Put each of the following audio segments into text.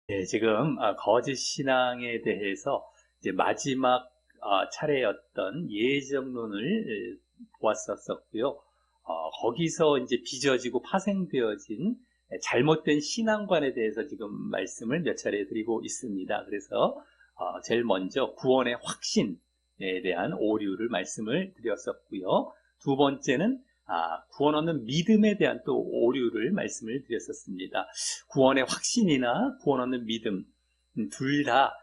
네, 지금 거짓 신앙에 대해서 이제 마지막 차례였던 예정론을 보았었고요. 거기서 이제 빚어지고 파생되어진 잘못된 신앙관에 대해서 지금 말씀을 몇 차례 드리고 있습니다. 그래서 제일 먼저 구원의 확신에 대한 오류를 말씀을 드렸었고요. 두 번째는 구원 얻는 믿음에 대한 또 오류를 말씀을 드렸었습니다. 구원의 확신이나 구원 얻는 믿음 둘 다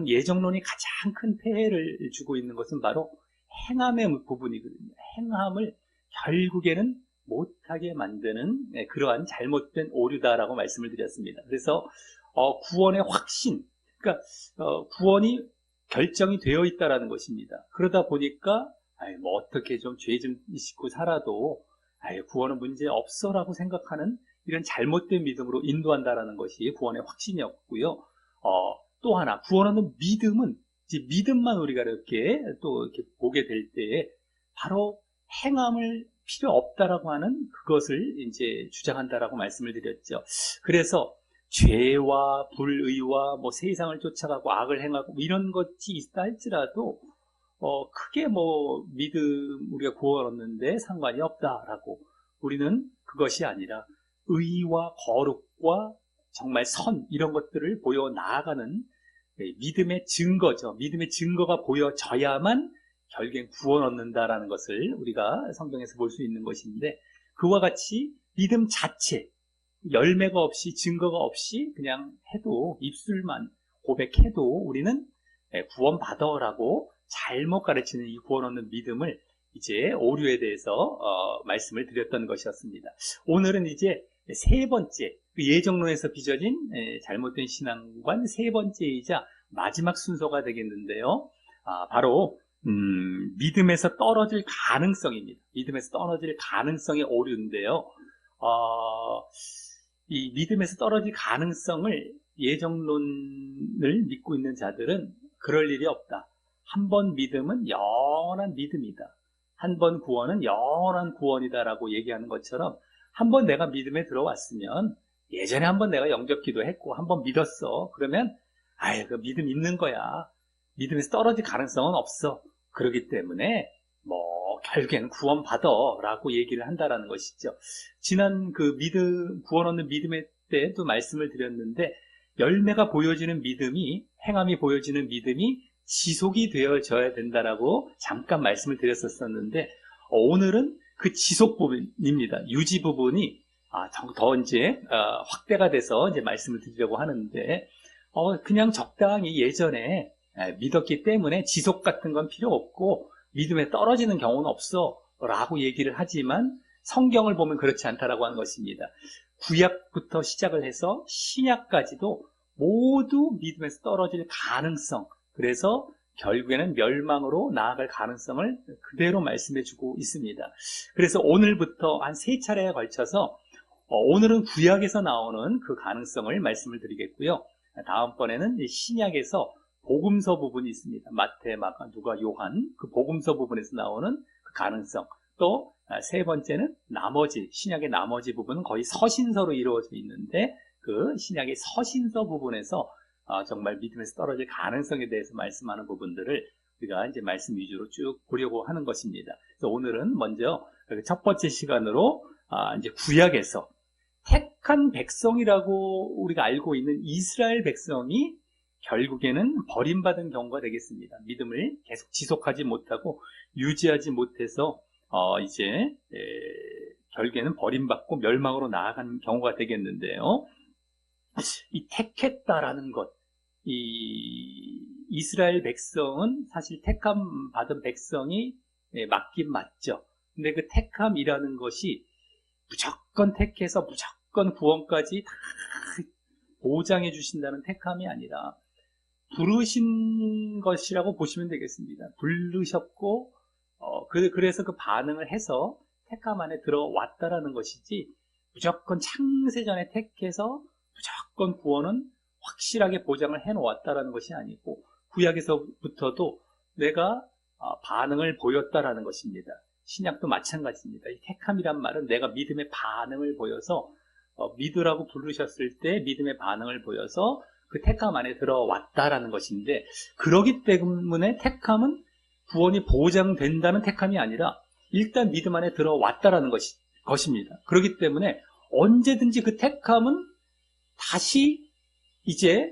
예정론이 가장 큰 폐해를 주고 있는 것은 바로 행함의 부분이거든요. 행함을 결국에는 못하게 만드는 그러한 잘못된 오류다라고 말씀을 드렸습니다. 그래서 구원의 확신, 그러니까 구원이 결정이 되어 있다라는 것입니다. 그러다 보니까 뭐 어떻게 좀 죄 좀 씻고 살아도 구원은 문제 없어라고 생각하는 이런 잘못된 믿음으로 인도한다라는 것이 구원의 확신이었고요. 또 하나 구원하는 믿음은 이제 믿음만 우리가 이렇게 또 이렇게 보게 될 때에 바로 행함을 필요 없다라고 하는 그것을 이제 주장한다라고 말씀을 드렸죠. 그래서 죄와 불의와 뭐 세상을 쫓아가고 악을 행하고 뭐 이런 것이 있다 할지라도 크게 뭐 믿음 우리가 구원 얻는데 상관이 없다라고 우리는 그것이 아니라 의와 거룩과 정말 선 이런 것들을 보여 나아가는 믿음의 증거죠. 믿음의 증거가 보여져야만 결국엔 구원 얻는다라는 것을 우리가 성경에서 볼 수 있는 것인데 그와 같이 믿음 자체 열매가 없이 증거가 없이 그냥 해도 입술만 고백해도 우리는 구원받아라고 잘못 가르치는 이 구원 얻는 믿음을 이제 오류에 대해서 말씀을 드렸던 것이었습니다. 오늘은 이제 세 번째 예정론에서 빚어진 잘못된 신앙관 세 번째이자 마지막 순서가 되겠는데요. 바로 믿음에서 떨어질 가능성입니다. 믿음에서 떨어질 가능성의 오류인데요. 이 믿음에서 떨어질 가능성을 예정론을 믿고 있는 자들은 그럴 일이 없다. 한 번 믿음은 영원한 믿음이다. 한 번 구원은 영원한 구원이다라고 얘기하는 것처럼 한 번 내가 믿음에 들어왔으면 예전에 한 번 내가 영접 기도했고 한 번 믿었어. 그러면 그 믿음 있는 거야. 믿음에서 떨어질 가능성은 없어. 그렇기 때문에 뭐 결국에는 구원받아라고 얘기를 한다라는 것이죠. 지난 그 믿음 구원 얻는 믿음의 때도 말씀을 드렸는데 열매가 보여지는 믿음이 행함이 보여지는 믿음이 지속이 되어져야 된다라고 잠깐 말씀을 드렸었는데 오늘은 그 지속 부분입니다. 유지 부분이 더 이제 확대가 돼서 이제 말씀을 드리려고 하는데 그냥 적당히 예전에 믿었기 때문에 지속 같은 건 필요 없고 믿음에 떨어지는 경우는 없어 라고 얘기를 하지만 성경을 보면 그렇지 않다라고 하는 것입니다. 구약부터 시작을 해서 신약까지도 모두 믿음에서 떨어질 가능성, 그래서 결국에는 멸망으로 나아갈 가능성을 그대로 말씀해 주고 있습니다. 그래서 오늘부터 한 세 차례에 걸쳐서 오늘은 구약에서 나오는 그 가능성을 말씀을 드리겠고요. 다음번에는 신약에서 복음서 부분이 있습니다. 마태, 마가, 누가, 요한 그 복음서 부분에서 나오는 그 가능성. 또 세 번째는 나머지 신약의 나머지 부분은 거의 서신서로 이루어져 있는데 그 신약의 서신서 부분에서 정말 믿음에서 떨어질 가능성에 대해서 말씀하는 부분들을 우리가 이제 말씀 위주로 쭉 보려고 하는 것입니다. 그래서 오늘은 먼저 첫 번째 시간으로 이제 구약에서 택한 백성이라고 우리가 알고 있는 이스라엘 백성이 결국에는 버림받은 경우가 되겠습니다. 믿음을 계속 지속하지 못하고 유지하지 못해서 이제 결국에는 버림받고 멸망으로 나아가는 경우가 되겠는데요. 이 택했다라는 것, 이 이스라엘 백성은 사실 택함 받은 백성이 맞긴 맞죠. 근데 그 택함이라는 것이 무조건 택해서 무조건 구원까지 다 보장해 주신다는 택함이 아니라 부르신 것이라고 보시면 되겠습니다. 부르셨고 그래서 그 반응을 해서 택함 안에 들어왔다라는 것이지 무조건 창세전에 택해서 무조건 구원은 확실하게 보장을 해놓았다라는 것이 아니고 구약에서부터도 내가 반응을 보였다라는 것입니다. 신약도 마찬가지입니다. 이 택함이란 말은 내가 믿음의 반응을 보여서 믿으라고 부르셨을 때 믿음의 반응을 보여서 그 택함 안에 들어왔다라는 것인데, 그러기 때문에 택함은 구원이 보장된다는 택함이 아니라 일단 믿음 안에 들어왔다라는 것입니다. 그렇기 때문에 언제든지 그 택함은 다시 이제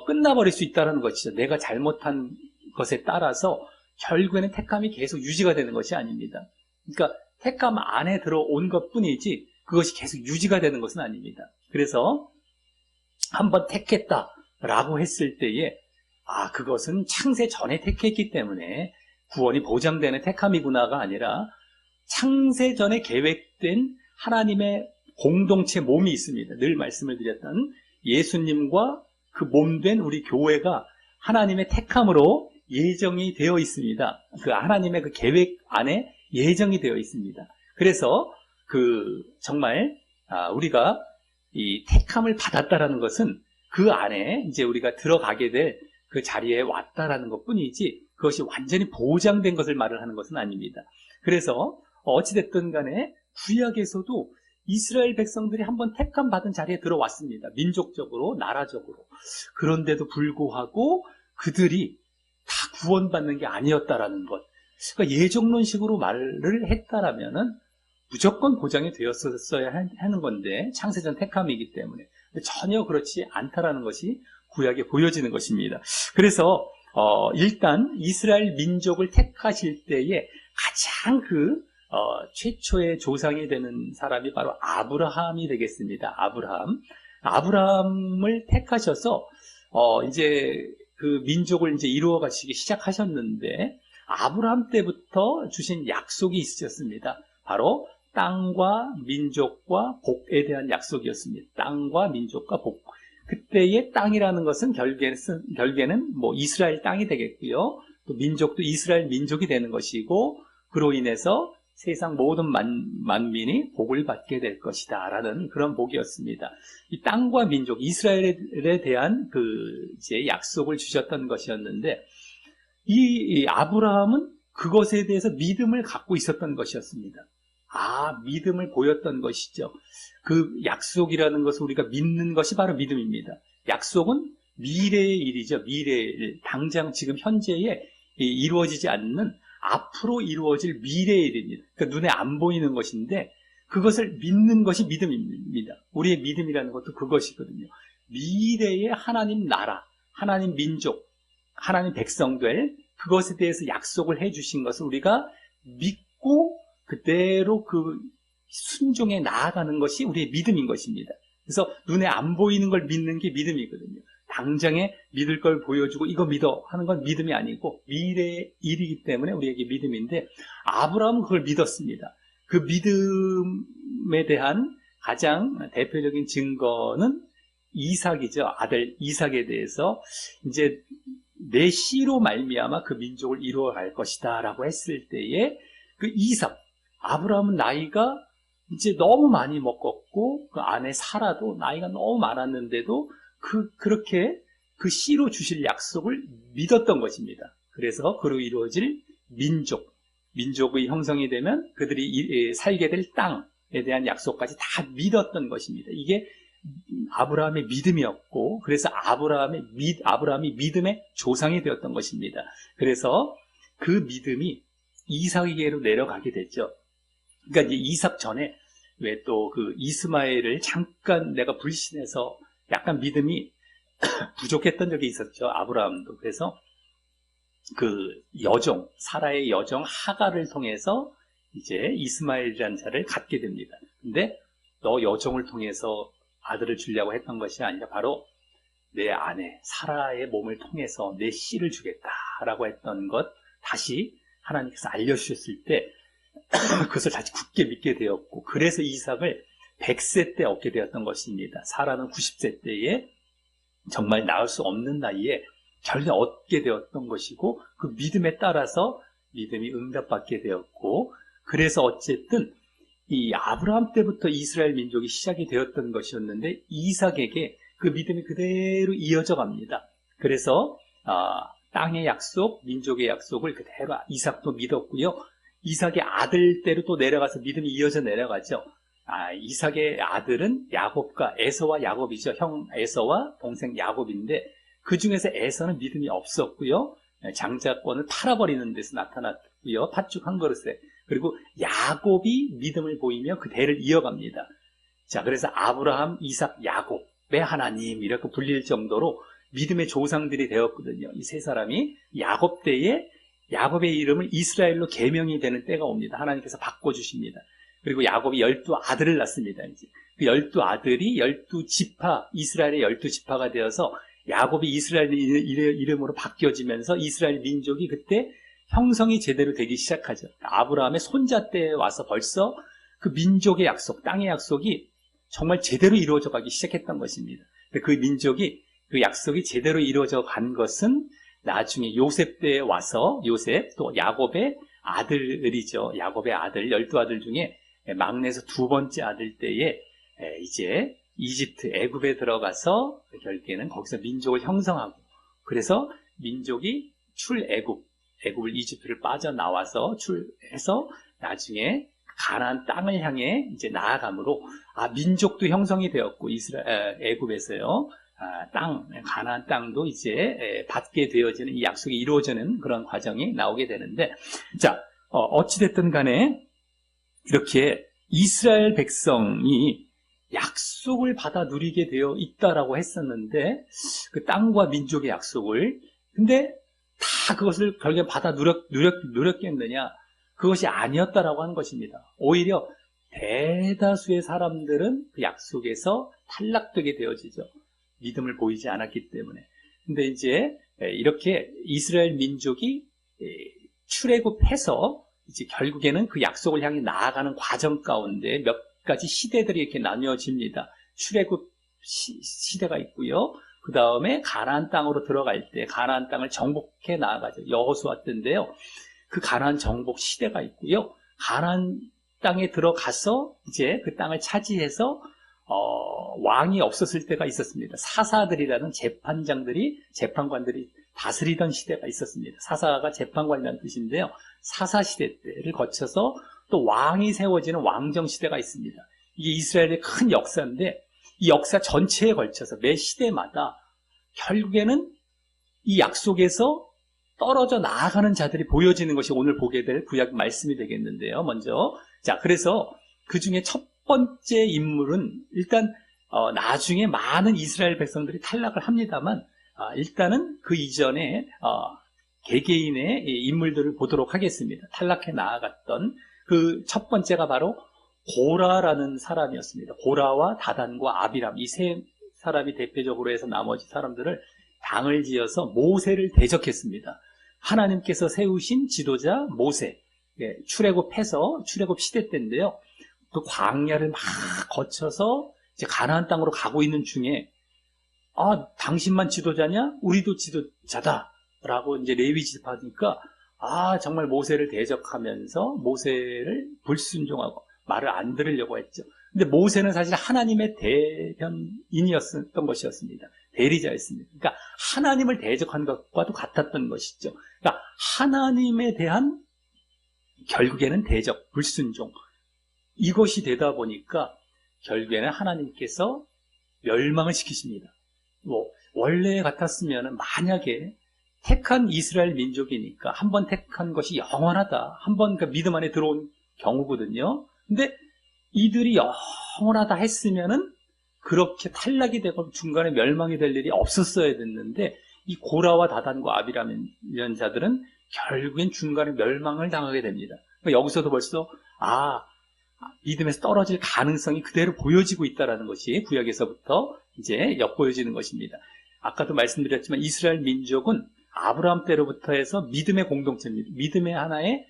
끝나버릴 수 있다는 것이죠. 내가 잘못한 것에 따라서 결국에는 택함이 계속 유지가 되는 것이 아닙니다. 그러니까 택함 안에 들어온 것뿐이지 그것이 계속 유지가 되는 것은 아닙니다. 그래서 한번 택했다라고 했을 때에 그것은 창세 전에 택했기 때문에 구원이 보장되는 택함이구나가 아니라 창세 전에 계획된 하나님의 공동체 몸이 있습니다. 늘 말씀을 드렸던 예수님과 그 몸된 우리 교회가 하나님의 택함으로 예정이 되어 있습니다. 그 하나님의 그 계획 안에 예정이 되어 있습니다. 그래서 정말 우리가 이 택함을 받았다라는 것은 그 안에 이제 우리가 들어가게 될 그 자리에 왔다라는 것뿐이지 그것이 완전히 보장된 것을 말을 하는 것은 아닙니다. 그래서 어찌됐든 간에 구약에서도 이스라엘 백성들이 한번 택함 받은 자리에 들어왔습니다. 민족적으로, 나라적으로. 그런데도 불구하고 그들이 다 구원받는 게 아니었다라는 것. 그러니까 예정론식으로 말을 했다라면은 무조건 보장이 되었어야 하는 건데, 창세전 택함이기 때문에. 전혀 그렇지 않다라는 것이 구약에 보여지는 것입니다. 그래서 일단 이스라엘 민족을 택하실 때에 가장 최초의 조상이 되는 사람이 바로 아브라함이 되겠습니다. 아브라함을 택하셔서 이제 그 민족을 이제 이루어 가시기 시작하셨는데, 아브라함 때부터 주신 약속이 있으셨습니다. 바로 땅과 민족과 복에 대한 약속이었습니다. 땅과 민족과 복. 그때의 땅이라는 것은 결국에는 뭐 이스라엘 땅이 되겠고요. 또 민족도 이스라엘 민족이 되는 것이고, 그로 인해서 세상 모든 만민이 복을 받게 될 것이다 라는 그런 복이었습니다. 이 땅과 민족, 이스라엘에 대한 이제 약속을 주셨던 것이었는데, 이 아브라함은 그것에 대해서 믿음을 갖고 있었던 것이었습니다. 믿음을 보였던 것이죠. 그 약속이라는 것을 우리가 믿는 것이 바로 믿음입니다. 약속은 미래의 일이죠. 미래의 일. 당장 지금 현재에 이루어지지 않는 앞으로 이루어질 미래의 일입니다. 그러니까 눈에 안 보이는 것인데 그것을 믿는 것이 믿음입니다. 우리의 믿음이라는 것도 그것이거든요. 미래의 하나님 나라, 하나님 민족, 하나님 백성들, 그것에 대해서 약속을 해주신 것을 우리가 믿고 그대로 순종해 나아가는 것이 우리의 믿음인 것입니다. 그래서 눈에 안 보이는 걸 믿는 게 믿음이거든요. 당장에 믿을 걸 보여주고 이거 믿어 하는 건 믿음이 아니고 미래의 일이기 때문에 우리에게 믿음인데, 아브라함은 그걸 믿었습니다. 그 믿음에 대한 가장 대표적인 증거는 이삭이죠. 아들 이삭에 대해서 이제 내 씨로 말미암아 그 민족을 이루어갈 것이다 라고 했을 때에 그 이삭, 아브라함은 나이가 이제 너무 많이 먹었고 그 아내 사라도 나이가 너무 많았는데도 그렇게 그 씨로 주실 약속을 믿었던 것입니다. 그래서 그로 이루어질 민족의 형성이 되면 그들이 살게 될 땅에 대한 약속까지 다 믿었던 것입니다. 이게 아브라함의 믿음이었고, 그래서 아브라함이 믿음의 조상이 되었던 것입니다. 그래서 그 믿음이 이삭에게로 내려가게 됐죠. 그러니까 이제 이삭 전에 왜 또 이스마엘을 잠깐 내가 불신해서 약간 믿음이 부족했던 적이 있었죠. 아브라함도. 그래서 사라의 여종 하갈을 통해서 이제 이스마엘이라는 자를 갖게 됩니다. 근데 너 여종을 통해서 아들을 주려고 했던 것이 아니라 바로 내 아내 사라의 몸을 통해서 내 씨를 주겠다라고 했던 것, 다시 하나님께서 알려주셨을 때 그것을 다시 굳게 믿게 되었고, 그래서 이삭을 100세 때 얻게 되었던 것입니다. 사라는 90세 때에 정말 낳을 수 없는 나이에 결국 얻게 되었던 것이고, 그 믿음에 따라서 믿음이 응답받게 되었고, 그래서 어쨌든 이 아브라함 때부터 이스라엘 민족이 시작이 되었던 것이었는데 이삭에게 그 믿음이 그대로 이어져 갑니다. 그래서 땅의 약속, 민족의 약속을 그대로 이삭도 믿었고요. 이삭의 아들 때로 또 내려가서 믿음이 이어져 내려가죠. 이삭의 아들은 야곱과 에서와 야곱이죠. 형 에서와 동생 야곱인데 그 중에서 에서는 믿음이 없었고요. 장자권을 팔아버리는 데서 나타났고요. 팥죽 한 그릇에. 그리고 야곱이 믿음을 보이며 그 대를 이어갑니다. 자, 그래서 아브라함, 이삭, 야곱의 하나님 이렇게 불릴 정도로 믿음의 조상들이 되었거든요. 이 세 사람이 야곱 때에 야곱의 이름을 이스라엘로 개명이 되는 때가 옵니다. 하나님께서 바꿔주십니다. 그리고 야곱이 12아들을 낳습니다. 이제 그 12아들이 12지파, 이스라엘의 12지파가 되어서 야곱이 이스라엘 이름으로 바뀌어지면서 이스라엘 민족이 그때 형성이 제대로 되기 시작하죠. 아브라함의 손자 때에 와서 벌써 그 민족의 약속, 땅의 약속이 정말 제대로 이루어져 가기 시작했던 것입니다. 그 민족이, 그 약속이 제대로 이루어져 간 것은 나중에 요셉 때에 와서 요셉 또 야곱의 아들이죠. 야곱의 아들, 12아들 중에 막내에서 두 번째 아들 때에 이제 이집트, 애굽에 들어가서 결국에는 거기서 민족을 형성하고 그래서 민족이 애굽을 이집트를 빠져나와서 출해서 나중에 가나안 땅을 향해 이제 나아가므로 민족도 형성이 되었고 애굽에서요. 가나안 땅도 이제 받게 되어지는 이 약속이 이루어지는 그런 과정이 나오게 되는데 자, 어찌됐든 간에 이렇게 이스라엘 백성이 약속을 받아 누리게 되어 있다라고 했었는데 그 땅과 민족의 약속을 근데 다 그것을 결국에 받아 누렸겠느냐? 그것이 아니었다라고 하는 것입니다. 오히려 대다수의 사람들은 그 약속에서 탈락되게 되어지죠. 믿음을 보이지 않았기 때문에. 근데 이제 이렇게 이스라엘 민족이 출애굽해서 이제 결국에는 그 약속을 향해 나아가는 과정 가운데 몇 가지 시대들이 이렇게 나뉘어집니다. 출애굽 시대가 있고요. 그 다음에 가나안 땅으로 들어갈 때 가나안 땅을 정복해 나아가죠. 여호수아 때인데요. 그 가나안 정복 시대가 있고요. 가나안 땅에 들어가서 이제 그 땅을 차지해서 왕이 없었을 때가 있었습니다. 사사들이라는 재판관들이 다스리던 시대가 있었습니다. 사사가 재판관이라는 뜻인데요. 사사 시대 때를 거쳐서 또 왕이 세워지는 왕정 시대가 있습니다. 이게 이스라엘의 큰 역사인데 이 역사 전체에 걸쳐서 매 시대마다 결국에는 이 약속에서 떨어져 나아가는 자들이 보여지는 것이 오늘 보게 될 구약 말씀이 되겠는데요. 먼저 그래서 그 중에 첫 번째 인물은 일단 나중에 많은 이스라엘 백성들이 탈락을 합니다만 일단은 그 이전에 개개인의 인물들을 보도록 하겠습니다. 탈락해 나아갔던 그 첫 번째가 바로 고라라는 사람이었습니다. 고라와 다단과 아비람 이 세 사람이 대표적으로 해서 나머지 사람들을 당을 지어서 모세를 대적했습니다. 하나님께서 세우신 지도자 모세, 출애굽해서 출애굽 시대 때인데요. 그 광야를 막 거쳐서 이제 가나안 땅으로 가고 있는 중에 당신만 지도자냐? 우리도 지도자다라고 이제 레위 지파니까 정말 모세를 대적하면서 모세를 불순종하고 말을 안 들으려고 했죠. 근데 모세는 사실 하나님의 대변인이었던 것이었습니다. 대리자였습니다. 그러니까 하나님을 대적한 것과도 같았던 것이죠. 그러니까 하나님에 대한 결국에는 대적, 불순종 이것이 되다 보니까 결국에는 하나님께서 멸망을 시키십니다. 원래 같았으면 만약에 택한 이스라엘 민족이니까 한번 택한 것이 영원하다. 한번 그 믿음 안에 들어온 경우거든요. 근데 이들이 영원하다 했으면은 그렇게 탈락이 되고 중간에 멸망이 될 일이 없었어야 됐는데 이 고라와 다단과 아비람 이런 자들은 결국엔 중간에 멸망을 당하게 됩니다. 그러니까 여기서도 벌써 믿음에서 떨어질 가능성이 그대로 보여지고 있다는 것이 구약에서부터 이제 엿보여지는 것입니다. 아까도 말씀드렸지만 이스라엘 민족은 아브라함 때로부터 해서 믿음의 공동체입니다. 믿음의 하나의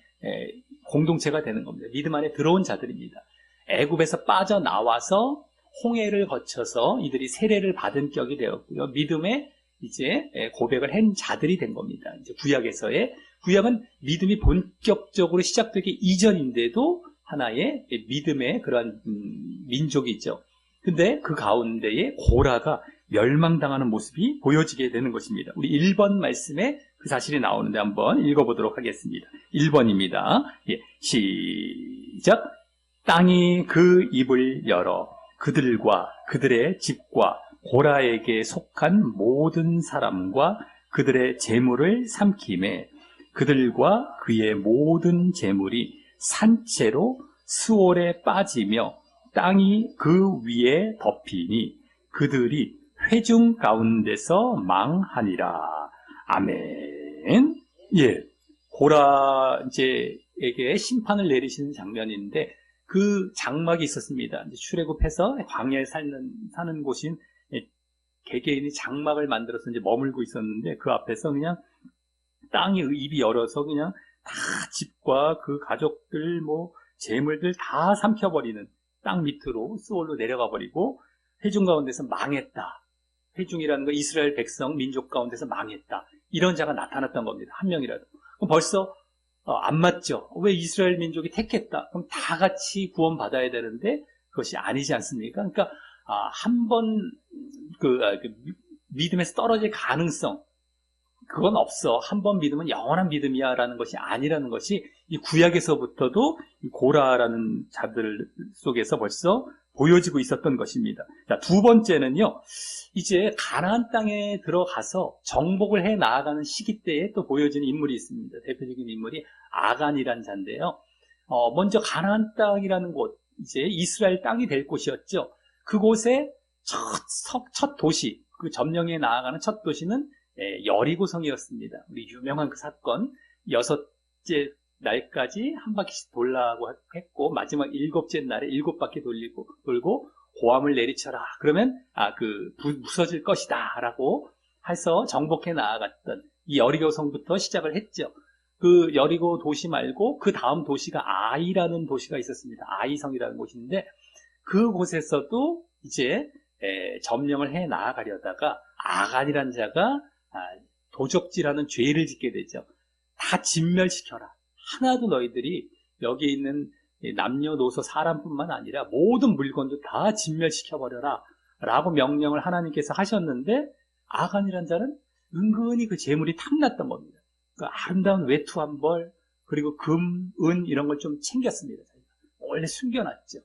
공동체가 되는 겁니다. 믿음 안에 들어온 자들입니다. 애굽에서 빠져나와서 홍해를 거쳐서 이들이 세례를 받은 격이 되었고요. 믿음의 이제 고백을 한 자들이 된 겁니다. 이제 구약은 믿음이 본격적으로 시작되기 이전인데도 하나의 믿음의 그러한 민족이 있죠. 근데 그 가운데에 고라가 멸망당하는 모습이 보여지게 되는 것입니다. 우리 1번 말씀에 그 사실이 나오는데 한번 읽어보도록 하겠습니다. 1번입니다. 시작. 땅이 그 입을 열어 그들과 그들의 집과 고라에게 속한 모든 사람과 그들의 재물을 삼키매 그들과 그의 모든 재물이 산채로 수월에 빠지며 땅이 그 위에 덮이니 그들이 회중 가운데서 망하니라. 아멘. 예, 고라 이제에게 심판을 내리시는 장면인데 그 장막이 있었습니다. 이제 출애굽해서 광야에 사는 곳인 개개인이 장막을 만들어서 이제 머물고 있었는데 그 앞에서 그냥 땅이 입이 열어서 그냥 다 집과 그 가족들 뭐 재물들 다 삼켜버리는 땅 밑으로 수월로 내려가 버리고 회중 가운데서 망했다. 회중이라는 거 이스라엘 백성 민족 가운데서 망했다. 이런 자가 나타났던 겁니다. 한 명이라도. 그럼 벌써 안 맞죠. 왜 이스라엘 민족이 택했다. 그럼 다 같이 구원받아야 되는데 그것이 아니지 않습니까? 그러니까 한번 믿음에서 떨어질 가능성 그건 없어. 한 번 믿으면 영원한 믿음이야 라는 것이 아니라는 것이 이 구약에서부터도 이 고라라는 자들 속에서 벌써 보여지고 있었던 것입니다. 자, 두 번째는요, 이제 가나안 땅에 들어가서 정복을 해 나아가는 시기 때에 또 보여지는 인물이 있습니다. 대표적인 인물이 아간이라는 자인데요. 먼저 가나안 땅이라는 곳, 이제 이스라엘 땅이 될 곳이었죠. 그곳에 첫 도시, 그 점령에 나아가는 첫 도시는 여리고성이었습니다. 우리 유명한 그 사건, 6째 날까지 한 바퀴씩 돌라고 했고, 마지막 7째 날에 7바퀴 돌고, 고함을 내리쳐라. 그러면, 부서질 것이다. 라고 해서 정복해 나아갔던 이 여리고성부터 시작을 했죠. 그 여리고 도시 말고, 그 다음 도시가 아이라는 도시가 있었습니다. 아이성이라는 곳인데, 그곳에서도 이제, 점령을 해 나아가려다가, 아간이라는 자가 도적질하는 죄를 짓게 되죠. 다 진멸시켜라. 하나도 너희들이 여기 있는 남녀노소 사람뿐만 아니라 모든 물건도 다 진멸시켜버려라 라고 명령을 하나님께서 하셨는데 아간이라는 자는 은근히 그 재물이 탐났던 겁니다. 그 아름다운 외투 한 벌 그리고 금, 은 이런 걸 좀 챙겼습니다. 원래 숨겨놨죠.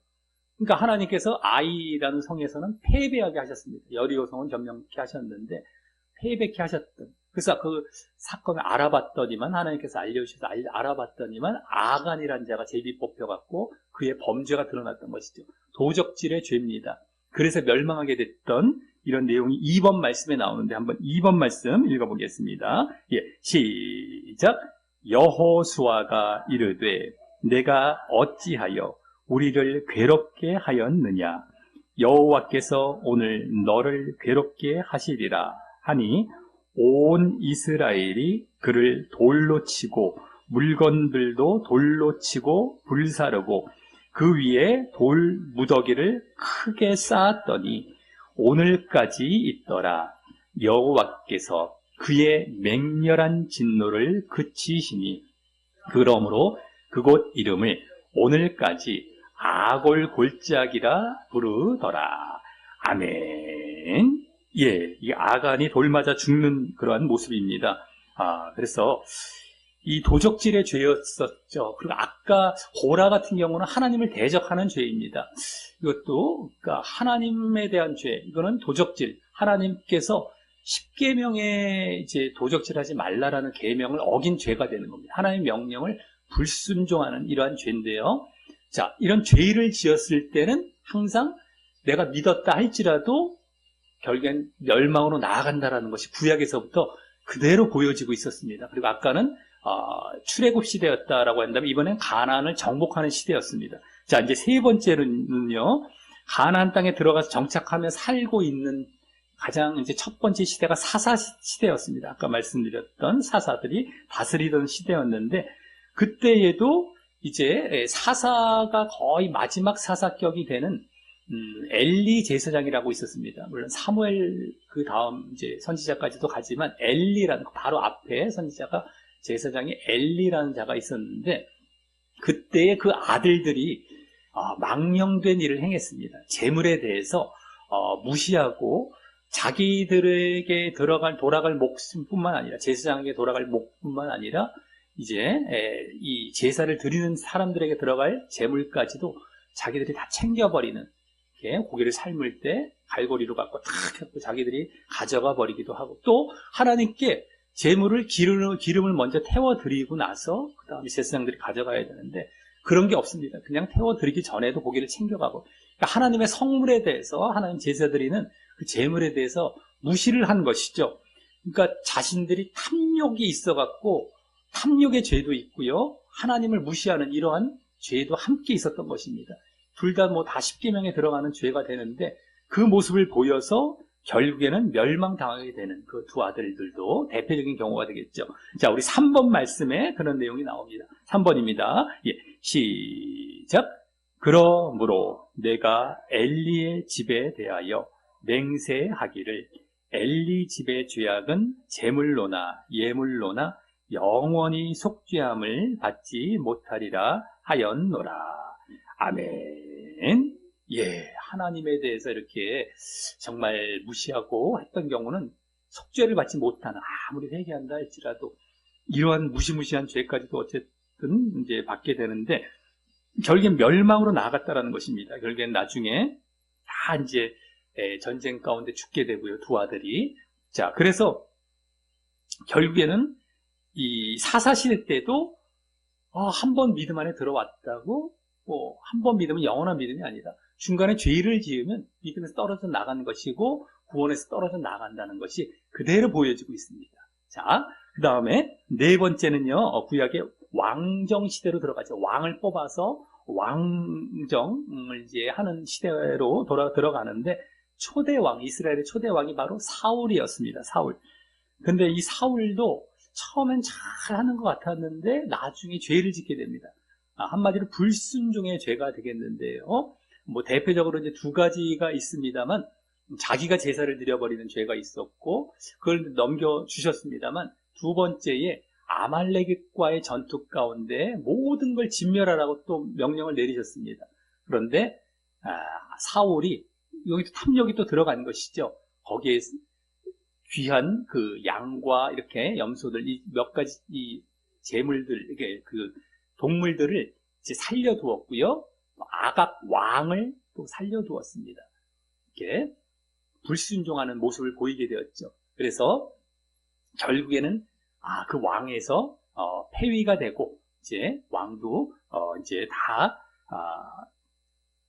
그러니까 하나님께서 아이라는 성에서는 패배하게 하셨습니다. 여리고성은 점령케 하셨는데 패배케 하셨던. 그래서 그 사건을 알아봤더니만 하나님께서 알려주셔서 알아봤더니만 아간이라는 자가 제비 뽑혀갖고 그의 범죄가 드러났던 것이죠. 도적질의 죄입니다. 그래서 멸망하게 됐던 이런 내용이 2번 말씀에 나오는데 한번 2번 말씀 읽어보겠습니다. 예, 시작. 여호수아가 이르되 내가 어찌하여 우리를 괴롭게 하였느냐. 여호와께서 오늘 너를 괴롭게 하시리라 하니 온 이스라엘이 그를 돌로 치고 물건들도 돌로 치고 불사르고 그 위에 돌 무더기를 크게 쌓았더니 오늘까지 있더라. 여호와께서 그의 맹렬한 진노를 그치시니 그러므로 그곳 이름을 오늘까지 아골골짜기라 부르더라. 아멘. 예, 이 아간이 돌 맞아 죽는 그러한 모습입니다. 그래서 이 도적질의 죄였었죠. 그리고 아까 고라 같은 경우는 하나님을 대적하는 죄입니다. 이것도 그러니까 하나님에 대한 죄, 이거는 도적질. 하나님께서 10계명에 이제 도적질하지 말라라는 계명을 어긴 죄가 되는 겁니다. 하나님의 명령을 불순종하는 이러한 죄인데요. 자, 이런 죄를 지었을 때는 항상 내가 믿었다 할지라도 결국엔 멸망으로 나아간다라는 것이 구약에서부터 그대로 보여지고 있었습니다. 그리고 아까는 출애굽 시대였다라고 한다면 이번엔 가나안을 정복하는 시대였습니다. 자, 이제 세 번째는요. 가나안 땅에 들어가서 정착하며 살고 있는 가장 이제 첫 번째 시대가 사사 시대였습니다. 아까 말씀드렸던 사사들이 다스리던 시대였는데 그때에도 이제 사사가 거의 마지막 사사격이 되는 엘리 제사장이라고 있었습니다. 물론 사무엘 그 다음 이제 선지자까지도 가지만 엘리라는 바로 앞에 선지자가 제사장이 엘리라는 자가 있었는데 그때의 그 아들들이 망령된 일을 행했습니다. 재물에 대해서 무시하고 자기들에게 돌아갈 목숨뿐만 아니라 제사장에게 돌아갈 목뿐만 아니라 이제 이 제사를 드리는 사람들에게 들어갈 재물까지도 자기들이 다 챙겨버리는, 이렇게 고기를 삶을 때 갈고리로 갖고 탁 해서 자기들이 가져가 버리기도 하고, 또 하나님께 제물을 기름을 먼저 태워드리고 나서 그 다음에 제사장들이 가져가야 되는데 그런 게 없습니다. 그냥 태워드리기 전에도 고기를 챙겨가고, 그러니까 하나님의 성물에 대해서, 하나님 제사드리는 그 제물에 대해서 무시를 한 것이죠. 그러니까 자신들이 탐욕이 있어갖고 탐욕의 죄도 있고요, 하나님을 무시하는 이러한 죄도 함께 있었던 것입니다. 둘 다 뭐 다 십계명에 들어가는 죄가 되는데 그 모습을 보여서 결국에는 멸망당하게 되는 그 두 아들들도 대표적인 경우가 되겠죠. 자, 우리 3번 말씀에 그런 내용이 나옵니다. 3번입니다. 예, 시작. 그러므로 내가 엘리의 집에 대하여 맹세하기를 엘리 집의 죄악은 제물로나 예물로나 영원히 속죄함을 받지 못하리라 하였노라. 아멘. 예, 하나님에 대해서 이렇게 정말 무시하고 했던 경우는 속죄를 받지 못하는, 아무리 회개한다 할지라도 이러한 무시무시한 죄까지도 어쨌든 이제 받게 되는데 결국엔 멸망으로 나아갔다라는 것입니다. 결국엔 나중에 다 이제 전쟁 가운데 죽게 되고요, 두 아들이. 자, 그래서 결국에는 이 사사시대 때도 한 번 믿음 안에 들어왔다고 뭐 한 번 믿으면 영원한 믿음이 아니다. 중간에 죄를 지으면 믿음에서 떨어져 나가는 것이고 구원에서 떨어져 나간다는 것이 그대로 보여지고 있습니다. 자, 그 다음에 네 번째는요, 구약의 왕정 시대로 들어가죠. 왕을 뽑아서 왕정을 이제 하는 시대로 들어가는데 초대 왕, 이스라엘의 초대 왕이 바로 사울이었습니다. 사울. 근데 이 사울도 처음엔 잘 하는 것 같았는데 나중에 죄를 짓게 됩니다. 한마디로 불순종의 죄가 되겠는데요. 뭐 대표적으로 이제 두 가지가 있습니다만, 자기가 제사를 드려버리는 죄가 있었고 그걸 넘겨주셨습니다만, 두 번째에 아말렉과의 전투 가운데 모든 걸 진멸하라고 또 명령을 내리셨습니다. 그런데 사울이, 여기도 탐욕이 또 들어간 것이죠. 거기에 귀한 그 양과 이렇게 염소들, 이 몇 가지 이 재물들, 이게 그 동물들을 이제 살려두었고요, 아각 왕을 또 살려두었습니다. 이렇게 불순종하는 모습을 보이게 되었죠. 그래서 결국에는 그 왕에서 폐위가 되고 이제 왕도 이제 다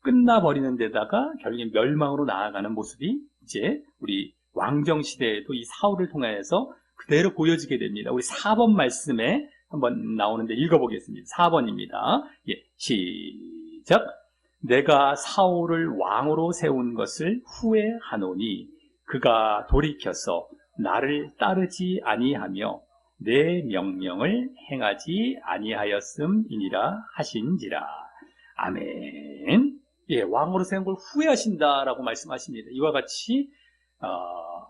끝나버리는 데다가 결국엔 멸망으로 나아가는 모습이 이제 우리 왕정 시대에도 이 사울을 통해서 그대로 보여지게 됩니다. 우리 4번 말씀에 한번 나오는데 읽어보겠습니다. 4번입니다. 예, 시작. 내가 사울을 왕으로 세운 것을 후회하노니 그가 돌이켜서 나를 따르지 아니하며 내 명령을 행하지 아니하였음이니라 하신지라. 아멘. 예, 왕으로 세운 걸 후회하신다라고 말씀하십니다. 이와 같이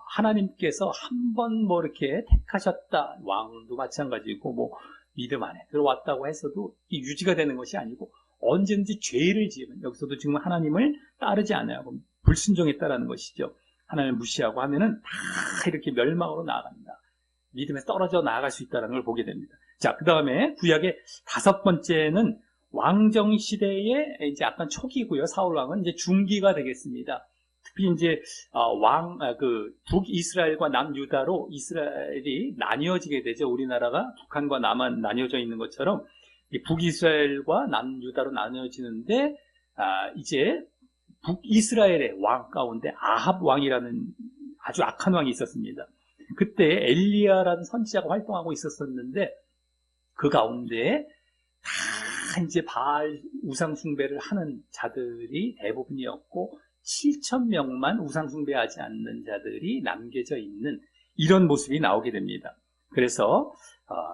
하나님께서 한 번 뭐 이렇게 택하셨다, 왕도 마찬가지고 뭐 믿음 안에 들어왔다고 해서도 이 유지가 되는 것이 아니고 언제든지 죄를 지으면, 여기서도 지금 하나님을 따르지 않아요. 불순종했다라는 것이죠. 하나님을 무시하고 하면은 다 이렇게 멸망으로 나아간다. 믿음에서 떨어져 나아갈 수 있다는 걸 보게 됩니다. 자, 그 다음에 구약의 5번째는 왕정 시대의 이제 약간 초기고요. 사울 왕은 이제 중기가 되겠습니다. 특히 이제 북이스라엘과 남유다로 이스라엘이 나뉘어지게 되죠. 우리나라가 북한과 남한 나뉘어져 있는 것처럼 북이스라엘과 남유다로 나뉘어지는데 이제 북이스라엘의 왕 가운데 아합 왕이라는 아주 악한 왕이 있었습니다. 그때 엘리야라는 선지자가 활동하고 있었는데 그 가운데 다 이제 바알 우상 숭배를 하는 자들이 대부분이었고 7,000명만 우상 숭배하지 않는 자들이 남겨져 있는 이런 모습이 나오게 됩니다. 그래서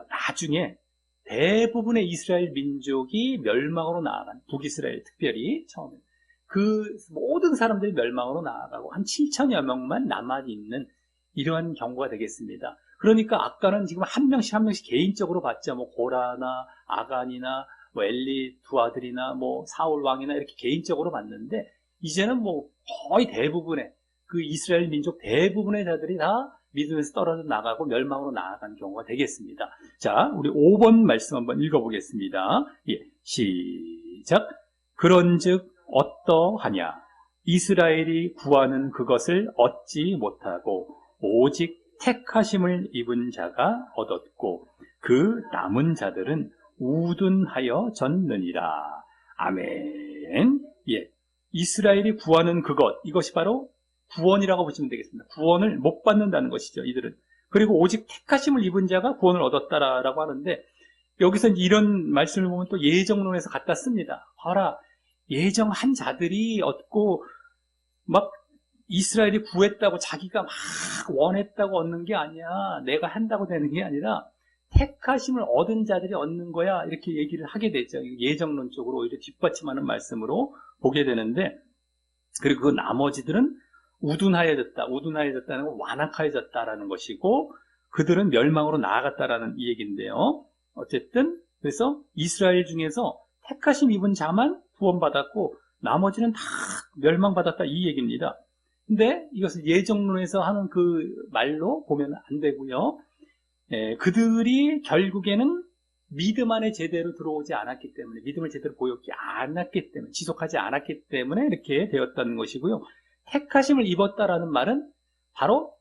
나중에 대부분의 이스라엘 민족이 멸망으로 나아간, 북이스라엘 특별히 처음에 그 모든 사람들이 멸망으로 나아가고 한 7,000여 명만 남아있는 이러한 경우가 되겠습니다. 그러니까 아까는 지금 한 명씩 한 명씩 개인적으로 봤죠. 뭐 고라나 아간이나 뭐 엘리 두 아들이나 뭐 사울 왕이나 이렇게 개인적으로 봤는데, 이제는 뭐 거의 대부분의 그 이스라엘 민족 대부분의 자들이 다 믿음에서 떨어져 나가고 멸망으로 나아간 경우가 되겠습니다. 자, 우리 5번 말씀 한번 읽어보겠습니다. 예, 시작. 그런즉 어떠하냐? 이스라엘이 구하는 그것을 얻지 못하고 오직 택하심을 입은 자가 얻었고 그 남은 자들은 우둔하여 졌느니라. 아멘. 예. 이스라엘이 구하는 그것, 이것이 바로 구원이라고 보시면 되겠습니다. 구원을 못 받는다는 것이죠, 이들은. 그리고 오직 택하심을 입은 자가 구원을 얻었다라고 하는데, 여기서 이런 말씀을 보면 또 예정론에서 갖다 씁니다. 봐라, 예정한 자들이 얻고, 막 이스라엘이 구했다고 자기가 막 원했다고 얻는 게 아니야. 내가 한다고 되는 게 아니라, 택하심을 얻은 자들이 얻는 거야. 이렇게 얘기를 하게 되죠. 예정론 쪽으로 오히려 뒷받침하는 말씀으로 보게 되는데, 그리고 그 나머지들은 우둔하여졌다. 우둔하여졌다는 건 완악하여졌다라는 것이고, 그들은 멸망으로 나아갔다라는 이 얘기인데요. 어쨌든 그래서 이스라엘 중에서 택하심 입은 자만 구원받았고 나머지는 다 멸망받았다 이 얘기입니다. 근데 이것을 예정론에서 하는 그 말로 보면 안 되고요. 그들이 결국에는 믿음 안에 제대로 들어오지 않았기 때문에, 믿음을 제대로 보였지 않았기 때문에, 지속하지 않았기 때문에 이렇게 되었다는 것이고요. 택하심을 입었다라는 말은 바로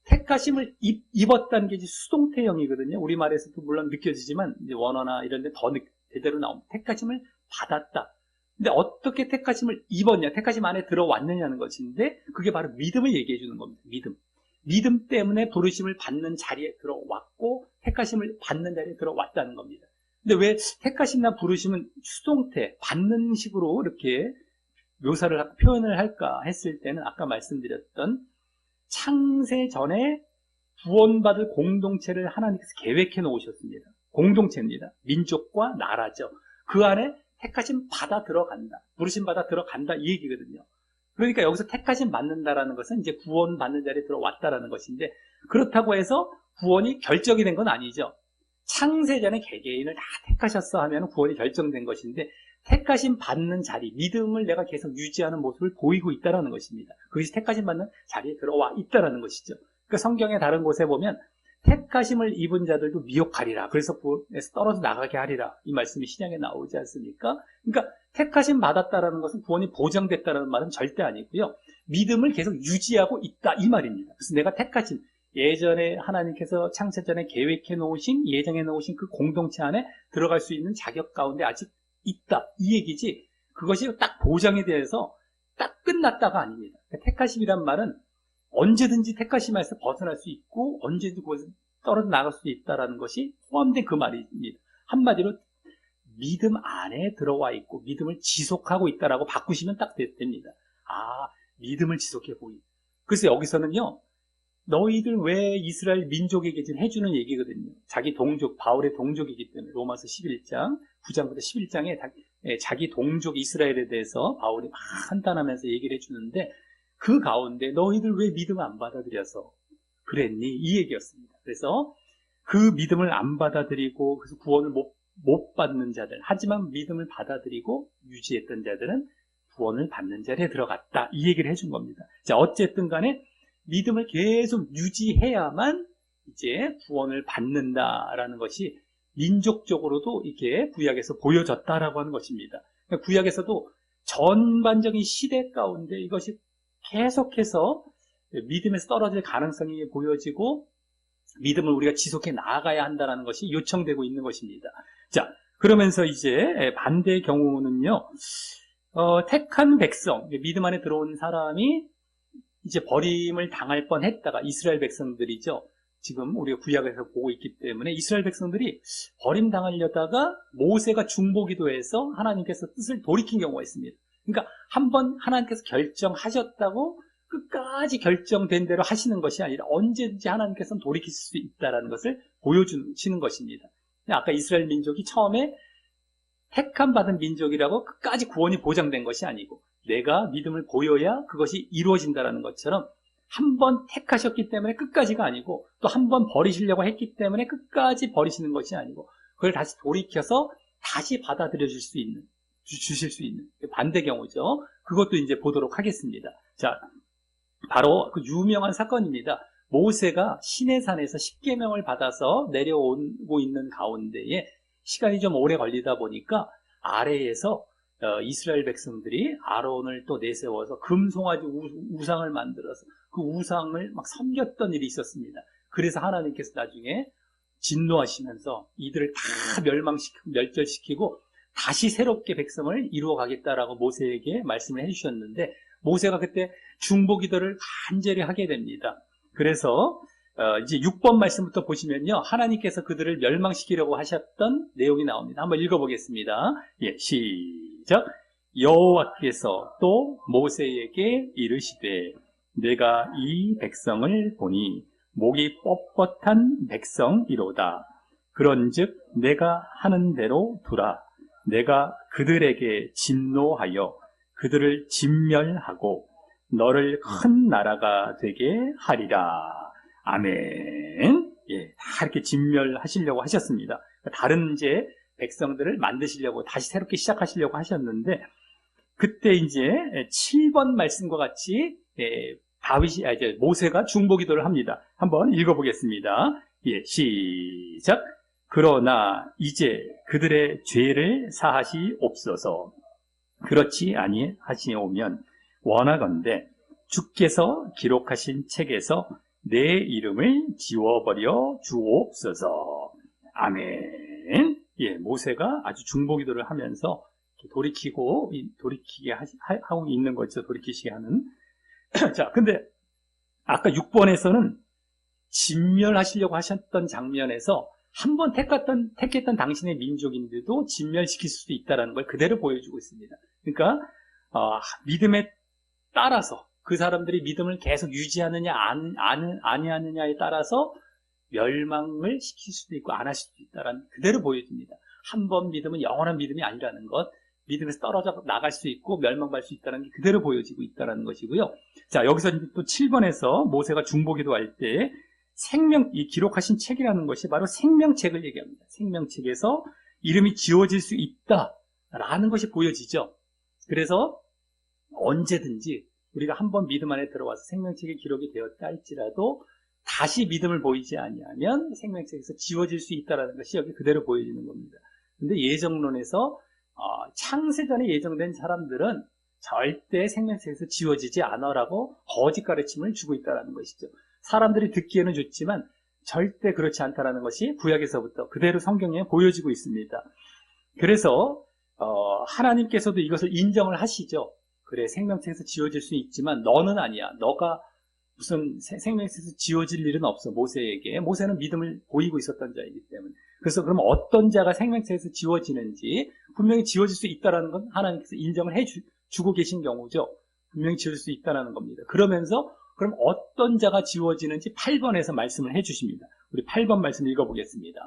택하심을 입었다는 게 이제 수동태형이거든요. 우리말에서도 물론 느껴지지만 이제 원어나 이런 데 더 제대로 나옵니다. 택하심을 받았다. 근데 어떻게 택하심을 입었냐, 택하심 안에 들어왔느냐는 것인데, 그게 바로 믿음을 얘기해 주는 겁니다. 믿음 때문에 부르심을 받는 자리에 들어왔고 택하심을 받는 자리에 들어왔다는 겁니다. 근데 왜 택하심이나 부르심은 수동태, 받는 식으로 이렇게 묘사를 하고 표현을 할까 했을 때는 아까 말씀드렸던 창세 전에 구원받을 공동체를 하나님께서 계획해 놓으셨습니다. 공동체입니다. 민족과 나라죠. 그 안에 택하심 받아 들어간다, 부르심 받아 들어간다 이 얘기거든요. 그러니까 여기서 택하심 받는다라는 것은 이제 구원 받는 자리에 들어왔다라는 것인데, 그렇다고 해서 구원이 결정이 된 건 아니죠. 창세전에 개개인을 다 택하셨어 하면 구원이 결정된 것인데, 택하심 받는 자리, 믿음을 내가 계속 유지하는 모습을 보이고 있다는 것입니다. 그것이 택하심 받는 자리에 들어와 있다는 것이죠. 그러니까 성경의 다른 곳에 보면 택하심을 입은 자들도 미혹하리라, 그래서 구원에서 떨어져 나가게 하리라, 이 말씀이 신약에 나오지 않습니까? 그러니까 택하심 받았다라는 것은 구원이 보장됐다는 말은 절대 아니고요. 믿음을 계속 유지하고 있다 이 말입니다. 그래서 내가 택하심, 예전에 하나님께서 창세전에 계획해 놓으신, 예정해 놓으신 그 공동체 안에 들어갈 수 있는 자격 가운데 아직 있다 이 얘기지, 그것이 딱 보장에 대해서 딱 끝났다가 아닙니다. 택하심이란 말은 언제든지 택하심에서 벗어날 수 있고 언제든지 그것을 떨어져 나갈 수 있다는 것이 포함된 그 말입니다. 한마디로 믿음 안에 들어와 있고 믿음을 지속하고 있다라고 바꾸시면 딱 됩니다. 아, 믿음을 지속해 보인다. 그래서 여기서는요, 너희들 왜 이스라엘 민족에게 지금 해주는 얘기거든요. 자기 동족, 바울의 동족이기 때문에 로마서 11장 9장부터 11장에 자기 동족 이스라엘에 대해서 바울이 막 한탄하면서 얘기를 해주는데, 그 가운데 너희들 왜 믿음을 안 받아들여서 그랬니? 이 얘기였습니다. 그래서 그 믿음을 안 받아들이고 그래서 구원을 못 받는 자들, 하지만 믿음을 받아들이고 유지했던 자들은 구원을 받는 자리에 들어갔다, 이 얘기를 해준 겁니다. 자, 어쨌든 간에 믿음을 계속 유지해야만 이제 구원을 받는다라는 것이 민족적으로도 이렇게 구약에서 보여졌다라고 하는 것입니다. 그러니까 구약에서도 전반적인 시대 가운데 이것이 계속해서 믿음에서 떨어질 가능성이 보여지고 믿음을 우리가 지속해 나아가야 한다는 것이 요청되고 있는 것입니다. 자, 그러면서 이제 반대의 경우는요, 택한 백성, 믿음 안에 들어온 사람이 이제 버림을 당할 뻔했다가, 이스라엘 백성들이죠. 지금 우리가 구약에서 보고 있기 때문에 이스라엘 백성들이 버림당하려다가 모세가 중보기도해서 하나님께서 뜻을 돌이킨 경우가 있습니다. 그러니까 한번 하나님께서 결정하셨다고 끝까지 결정된 대로 하시는 것이 아니라 언제든지 하나님께서는 돌이킬 수 있다는 것을 보여주시는 것입니다. 아까 이스라엘 민족이 처음에 택함 받은 민족이라고 끝까지 구원이 보장된 것이 아니고 내가 믿음을 보여야 그것이 이루어진다는 것처럼 한 번 택하셨기 때문에 끝까지가 아니고 또 한 번 버리시려고 했기 때문에 끝까지 버리시는 것이 아니고 그걸 다시 돌이켜서 다시 받아들여 주실 수 있는 반대 경우죠. 그것도 이제 보도록 하겠습니다. 자, 바로 그 유명한 사건입니다. 모세가 시내산에서 십계명을 받아서 내려오고 있는 가운데에 시간이 좀 오래 걸리다 보니까 아래에서 이스라엘 백성들이 아론을 또 내세워서 금송아지 우상을 만들어서 그 우상을 막 섬겼던 일이 있었습니다. 그래서 하나님께서 나중에 진노하시면서 이들을 다 멸절시키고 다시 새롭게 백성을 이루어 가겠다라고 모세에게 말씀을 해주셨는데, 모세가 그때 중보기도를 간절히 하게 됩니다. 그래서 이제 6번 말씀부터 보시면요, 하나님께서 그들을 멸망시키려고 하셨던 내용이 나옵니다. 한번 읽어보겠습니다. 예, 시작. 여호와께서 또 모세에게 이르시되 내가 이 백성을 보니 목이 뻣뻣한 백성이로다. 그런즉 내가 하는 대로 두라. 내가 그들에게 진노하여 그들을 진멸하고 너를 큰 나라가 되게 하리라. 아멘. 예, 다 이렇게 진멸하시려고 하셨습니다. 다른 이제 백성들을 만드시려고 다시 새롭게 시작하시려고 하셨는데, 그때 이제 7번 말씀과 같이 이제 모세가 중보기도를 합니다. 한번 읽어보겠습니다. 예, 시작. 그러나 이제 그들의 죄를 사하시옵소서. 그렇지 아니하시오면 원하건대 주께서 기록하신 책에서 내 이름을 지워버려 주옵소서. 아멘. 예, 모세가 아주 중보기도를 하면서 돌이키게 하고 있는 거죠. 돌이키시게 하는. 자, 근데 아까 6번에서는 진멸하시려고 하셨던 장면에서 한번 택했던 당신의 민족인데도 진멸시킬 수도 있다는 걸 그대로 보여주고 있습니다. 그러니까 믿음에 따라서 그 사람들이 믿음을 계속 유지하느냐 아니하느냐에 따라서 멸망을 시킬 수도 있고 안 하실 수도 있다는 그대로 보여줍니다. 한 번 믿음은 영원한 믿음이 아니라는 것, 믿음에서 떨어져 나갈 수 있고 멸망할 수 있다는 게 그대로 보여지고 있다는 것이고요. 자, 여기서 또 7번에서 모세가 중보기도할 때 이 기록하신 책이라는 것이 바로 생명책을 얘기합니다. 생명책에서 이름이 지워질 수 있다라는 것이 보여지죠. 그래서 언제든지 우리가 한번 믿음 안에 들어와서 생명책에 기록이 되었다 할지라도 다시 믿음을 보이지 아니하면 생명책에서 지워질 수 있다는 것이 여기 그대로 보여지는 겁니다. 근데 예정론에서 창세전에 예정된 사람들은 절대 생명책에서 지워지지 않아라고 거짓 가르침을 주고 있다는 것이죠. 사람들이 듣기에는 좋지만 절대 그렇지 않다는 것이 구약에서부터 그대로 성경에 보여지고 있습니다. 그래서 하나님께서도 이것을 인정을 하시죠. 그래, 생명책에서 지워질 수 있지만 너는 아니야. 너가 무슨 생명책에서 지워질 일은 없어. 모세는 믿음을 보이고 있었던 자이기 때문에. 그래서 그럼 어떤 자가 생명책에서 지워지는지 분명히 지워질 수 있다는 건 하나님께서 인정을 해주고 계신 경우죠. 분명히 지워질 수 있다는 겁니다. 그러면서 그럼 어떤 자가 지워지는지 8번에서 말씀을 해주십니다. 우리 8번 말씀 읽어보겠습니다.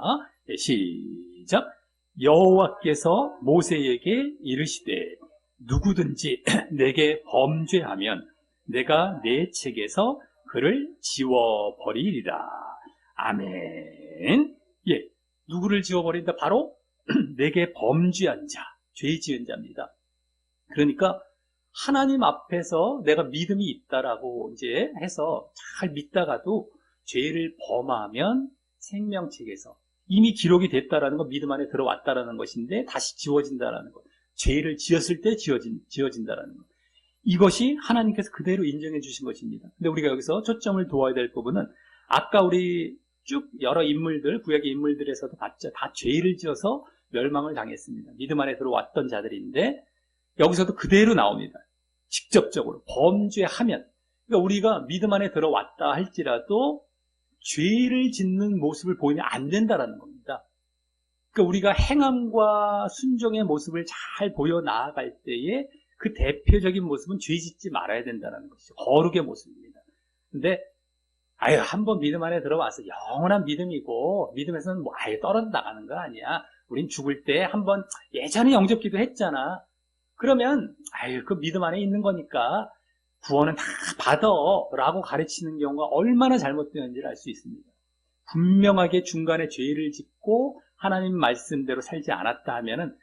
네, 시작. 여호와께서 모세에게 이르시되 누구든지 내게 범죄하면 내가 내 책에서 그를 지워버리리라. 아멘. 예, 누구를 지워버린다? 바로 내게 범죄한 자, 죄 지은 자입니다. 그러니까 하나님 앞에서 내가 믿음이 있다라고 이제 해서 잘 믿다가도 죄를 범하면 생명책에서 이미 기록이 됐다라는 거, 믿음 안에 들어왔다라는 것인데 다시 지워진다라는 것. 죄를 지었을 때 지워진다라는 것. 이것이 하나님께서 그대로 인정해 주신 것입니다. 근데 우리가 여기서 초점을 두어야 될 부분은 아까 우리 쭉 여러 인물들, 구약의 인물들에서도 봤죠. 다 죄를 지어서 멸망을 당했습니다. 믿음 안에 들어왔던 자들인데 여기서도 그대로 나옵니다. 직접적으로 범죄하면, 그러니까 우리가 믿음 안에 들어왔다 할지라도 죄를 짓는 모습을 보이면 안 된다라는 겁니다. 그러니까 우리가 행함과 순종의 모습을 잘 보여 나아갈 때에 그 대표적인 모습은 죄 짓지 말아야 된다는 것이죠. 거룩의 모습입니다. 근데 한번 믿음 안에 들어와서 영원한 믿음이고 믿음에서는 뭐 떨어져 나가는 거 아니야. 우린 죽을 때 한번 예전에 영접기도 했잖아. 그러면 그 믿음 안에 있는 거니까 구원은 다 받아 라고 가르치는 경우가 얼마나 잘못되는지를 알 수 있습니다. 분명하게 중간에 죄를 짓고 하나님 말씀대로 살지 않았다 하면은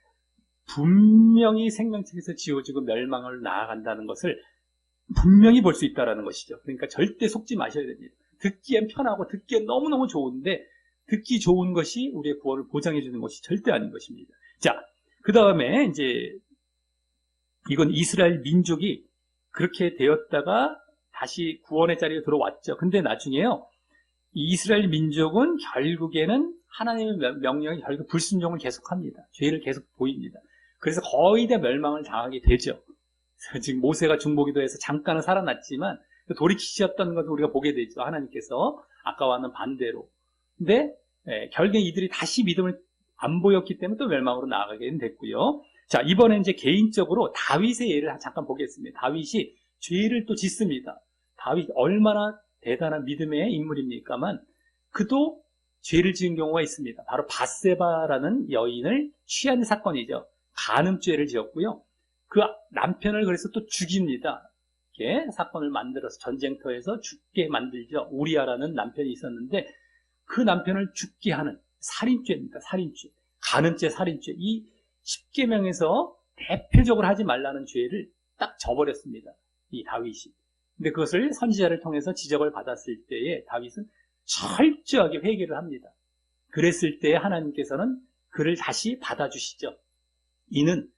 분명히 생명책에서 지워지고 멸망을 나아간다는 것을 분명히 볼 수 있다는 것이죠. 그러니까 절대 속지 마셔야 됩니다. 듣기엔 편하고 듣기엔 너무너무 좋은데 듣기 좋은 것이 우리의 구원을 보장해 주는 것이 절대 아닌 것입니다. 자, 그 다음에 이제 이건 이스라엘 민족이 그렇게 되었다가 다시 구원의 자리에 들어왔죠. 근데 나중에요, 이 이스라엘 민족은 결국에는 하나님의 명령에 결국 불순종을 계속합니다. 죄를 계속 보입니다. 그래서 거의 다 멸망을 당하게 되죠. 지금 모세가 중보기도해서 잠깐은 살아났지만 돌이키셨던 것을 우리가 보게 되죠. 하나님께서 아까와는 반대로. 근데 결국에 이들이 다시 믿음을 안 보였기 때문에 또 멸망으로 나아가게 됐고요. 자, 이번에 이제 개인적으로 다윗의 예를 잠깐 보겠습니다. 다윗이 죄를 또 짓습니다. 다윗 얼마나 대단한 믿음의 인물입니까만 그도 죄를 지은 경우가 있습니다. 바로 밧세바라는 여인을 취한 사건이죠. 간음죄를 지었고요. 그 남편을 그래서 또 죽입니다. 이렇게 사건을 만들어서 전쟁터에서 죽게 만들죠. 우리아라는 남편이 있었는데 그 남편을 죽게 하는 살인죄입니다. 살인죄, 간음죄, 살인죄. 이 10계명에서 대표적으로 하지 말라는 죄를 딱 져버렸습니다. 이 다윗이. 근데 그것을 선지자를 통해서 지적을 받았을 때에 다윗은 철저하게 회개를 합니다. 그랬을 때 하나님께서는 그를 다시 받아주시죠. 이는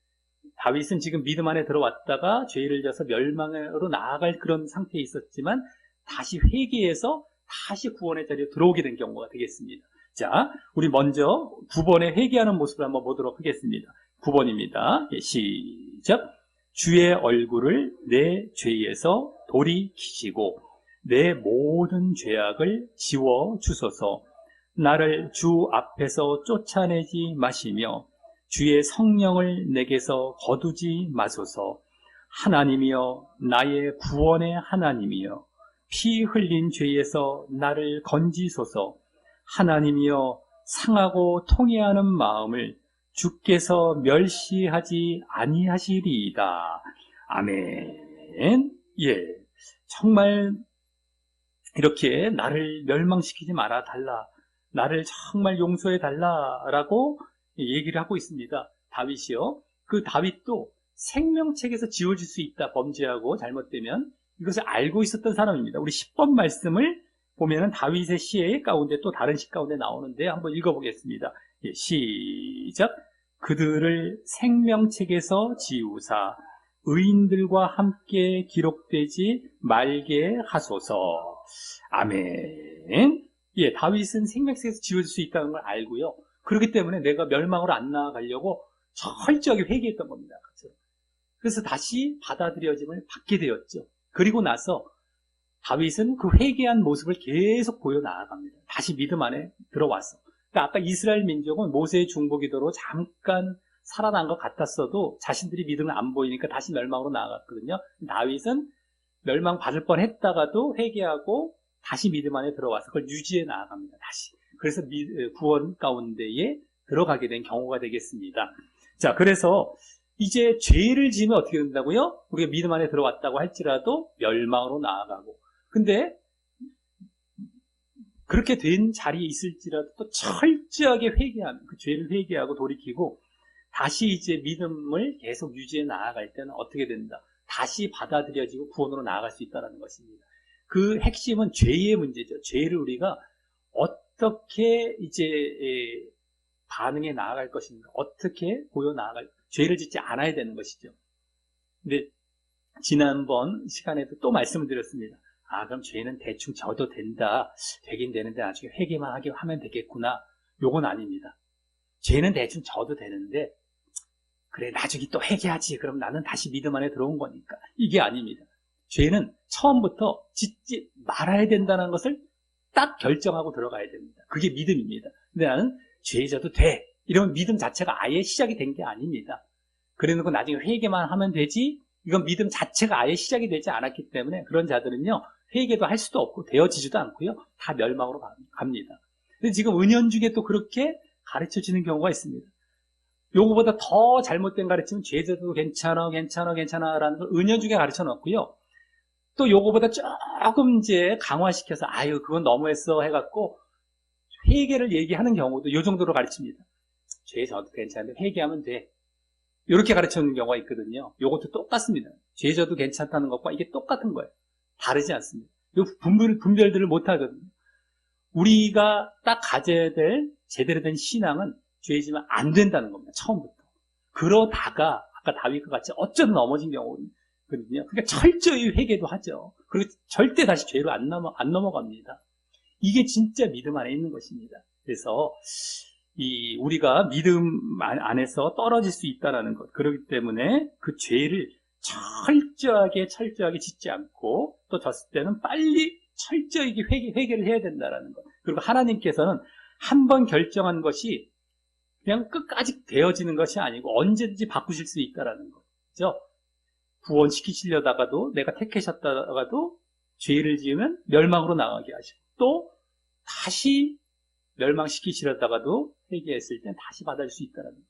다윗은 지금 믿음 안에 들어왔다가 죄를 져서 멸망으로 나아갈 그런 상태에 있었지만 다시 회개해서 다시 구원의 자리에 들어오게 된 경우가 되겠습니다. 자, 우리 먼저 9번의 회개하는 모습을 한번 보도록 하겠습니다. 9번입니다. 시작. 주의 얼굴을 내 죄에서 돌이키시고 내 모든 죄악을 지워 주소서. 나를 주 앞에서 쫓아내지 마시며 주의 성령을 내게서 거두지 마소서. 하나님이여, 나의 구원의 하나님이여, 피 흘린 죄에서 나를 건지소서. 하나님이여, 상하고 통회하는 마음을 주께서 멸시하지 아니하시리이다. 아멘. 예, 정말 이렇게 나를 멸망시키지 말아 달라, 나를 정말 용서해 달라라고 얘기를 하고 있습니다. 다윗이요. 그 다윗도 생명책에서 지워질 수 있다. 범죄하고 잘못되면 이것을 알고 있었던 사람입니다. 우리 10번 말씀을 보면은 다윗의 시 가운데 또 다른 시 가운데 나오는데 한번 읽어보겠습니다. 예, 시작. 그들을 생명책에서 지우사 의인들과 함께 기록되지 말게 하소서. 아멘. 예, 다윗은 생명책에서 지워질 수 있다는 걸 알고요. 그렇기 때문에 내가 멸망으로 안 나아가려고 철저하게 회개했던 겁니다. 그렇죠? 그래서 다시 받아들여짐을 받게 되었죠. 그리고 나서 다윗은 그 회개한 모습을 계속 보여 나아갑니다. 다시 믿음 안에 들어와서. 그러니까 아까 이스라엘 민족은 모세의 중보기도로 잠깐 살아난 것 같았어도 자신들이 믿음을 안 보이니까 다시 멸망으로 나아갔거든요. 다윗은 멸망 받을 뻔 했다가도 회개하고 다시 믿음 안에 들어와서 그걸 유지해 나아갑니다. 다시. 그래서 구원 가운데에 들어가게 된 경우가 되겠습니다. 자, 그래서 이제 죄를 지으면 어떻게 된다고요? 우리가 믿음 안에 들어왔다고 할지라도 멸망으로 나아가고. 근데 그렇게 된 자리에 있을지라도 또 철저하게 회개하면, 그 죄를 회개하고 돌이키고 다시 이제 믿음을 계속 유지해 나아갈 때는 어떻게 된다? 다시 받아들여지고 구원으로 나아갈 수 있다는 것입니다. 그 핵심은 죄의 문제죠. 죄를 우리가 어떻게 이제 반응해 나아갈 것인가, 어떻게 보여 나아갈, 죄를 짓지 않아야 되는 것이죠. 근데 지난번 시간에도 또 말씀을 드렸습니다. 아, 그럼 죄는 대충 져도 된다, 되긴 되는데 나중에 회개만 하면 되겠구나. 요건 아닙니다. 죄는 대충 져도 되는데 그래, 나중에 또 회개하지, 그럼 나는 다시 믿음 안에 들어온 거니까. 이게 아닙니다. 죄는 처음부터 짓지 말아야 된다는 것을 딱 결정하고 들어가야 됩니다. 그게 믿음입니다. 근데 나는 죄 져도 돼, 이런 믿음 자체가 아예 시작이 된 게 아닙니다. 그래 놓고 나중에 회개만 하면 되지, 이건 믿음 자체가 아예 시작이 되지 않았기 때문에 그런 자들은요, 회개도 할 수도 없고 되어지지도 않고요, 다 멸망으로 갑니다. 근데 지금 은연중에 또 그렇게 가르쳐지는 경우가 있습니다. 요거보다 더 잘못된 가르침은 죄 져도 괜찮아 라는 걸 은연중에 가르쳐 놓고요, 또 요거보다 조금 이제 강화시켜서 아유 그건 너무했어 해갖고 회개를 얘기하는 경우도 요 정도로 가르칩니다. 죄 져도 괜찮은데 회개하면 돼, 이렇게 가르치는 경우가 있거든요. 요것도 똑같습니다. 죄 져도 괜찮다는 것과 이게 똑같은 거예요. 다르지 않습니다. 요 분별들을 못 하거든요. 우리가 딱 가져야 될 제대로 된 신앙은 죄 지면 안 된다는 겁니다. 처음부터. 그러다가 아까 다윗과 같이 어쩌다 넘어진 경우거든요. 그러니까 철저히 회개도 하죠. 그리고 절대 다시 죄로 안 넘어갑니다. 이게 진짜 믿음 안에 있는 것입니다. 그래서 우리가 믿음 안에서 떨어질 수 있다는 것, 그렇기 때문에 그 죄를 철저하게 짓지 않고, 또 졌을 때는 빨리 철저히 회개를 해야 된다는 것. 그리고 하나님께서는 한 번 결정한 것이 그냥 끝까지 되어지는 것이 아니고 언제든지 바꾸실 수 있다는 거죠. 구원시키시려다가도, 내가 택하셨다가도 죄를 지으면 멸망으로 나가게 하시고, 또 다시 멸망시키시려다가도 회개했을 땐 다시 받을 수 있다는 거예요.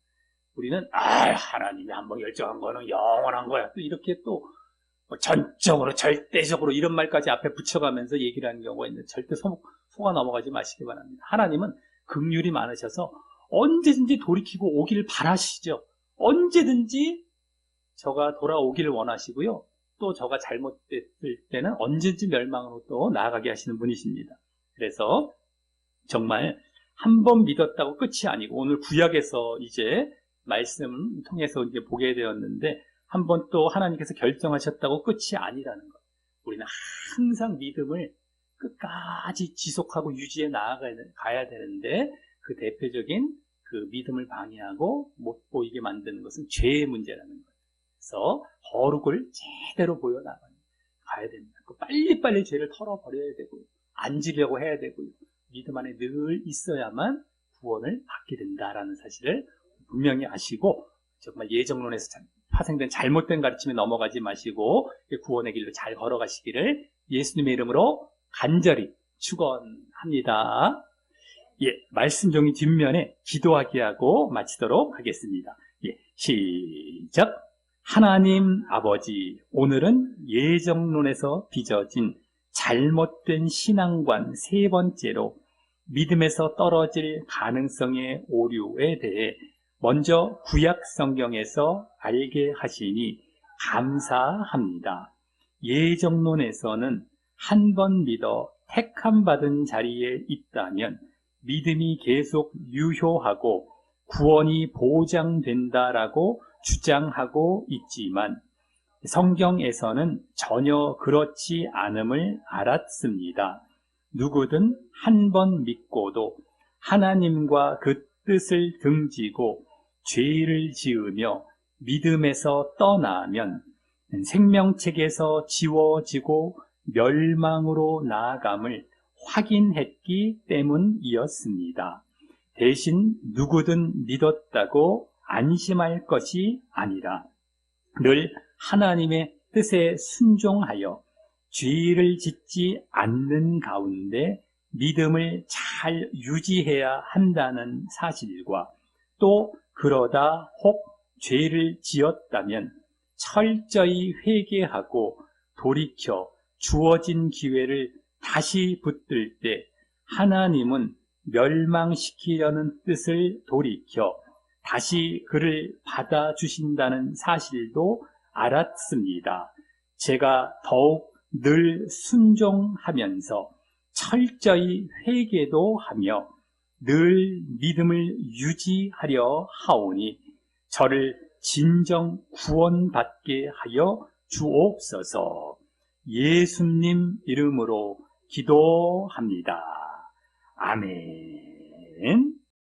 우리는 하나님이 한번 결정한 거는 영원한 거야, 또 이렇게 또 전적으로 절대적으로 이런 말까지 앞에 붙여가면서 얘기를 하는 경우가 있는데, 절대 속아 넘어가지 마시기 바랍니다. 하나님은 긍휼이 많으셔서 언제든지 돌이키고 오기를 바라시죠. 언제든지 저가 돌아오기를 원하시고요, 또 저가 잘못됐을 때는 언제든지 멸망으로 또 나아가게 하시는 분이십니다. 그래서 정말 한 번 믿었다고 끝이 아니고, 오늘 구약에서 이제 말씀을 통해서 이제 보게 되었는데, 한 번 또 하나님께서 결정하셨다고 끝이 아니라는 것. 우리는 항상 믿음을 끝까지 지속하고 유지해 나아가야 되는데, 그 대표적인 그 믿음을 방해하고 못 보이게 만드는 것은 죄의 문제라는 거예요. 그래서 거룩을 제대로 가야 됩니다. 빨리빨리 죄를 털어버려야 되고요, 안 지려고 해야 되고요, 믿음 안에 늘 있어야만 구원을 받게 된다라는 사실을 분명히 아시고, 정말 예정론에서 파생된 잘못된 가르침에 넘어가지 마시고 구원의 길로 잘 걸어가시기를 예수님의 이름으로 간절히 축원합니다. 말씀 종이 뒷면에 기도하게 하고 마치도록 하겠습니다. 시작. 하나님 아버지, 오늘은 예정론에서 빚어진 잘못된 신앙관 세 번째로 믿음에서 떨어질 가능성의 오류에 대해 먼저 구약 성경에서 알게 하시니 감사합니다. 예정론에서는 한 번 믿어 택함 받은 자리에 있다면 믿음이 계속 유효하고 구원이 보장된다라고 주장하고 있지만, 성경에서는 전혀 그렇지 않음을 알았습니다. 누구든 한 번 믿고도 하나님과 그 뜻을 등지고 죄를 지으며 믿음에서 떠나면 생명책에서 지워지고 멸망으로 나아감을 확인했기 때문이었습니다. 대신 누구든 믿었다고 안심할 것이 아니라 늘 하나님의 뜻에 순종하여 죄를 짓지 않는 가운데 믿음을 잘 유지해야 한다는 사실과, 또 그러다 혹 죄를 지었다면 철저히 회개하고 돌이켜 주어진 기회를 다시 붙들 때 하나님은 멸망시키려는 뜻을 돌이켜 다시 그를 받아주신다는 사실도 알았습니다. 제가 더욱 늘 순종하면서 철저히 회개도 하며 늘 믿음을 유지하려 하오니 저를 진정 구원받게 하여 주옵소서. 예수님 이름으로 기도합니다. 아멘.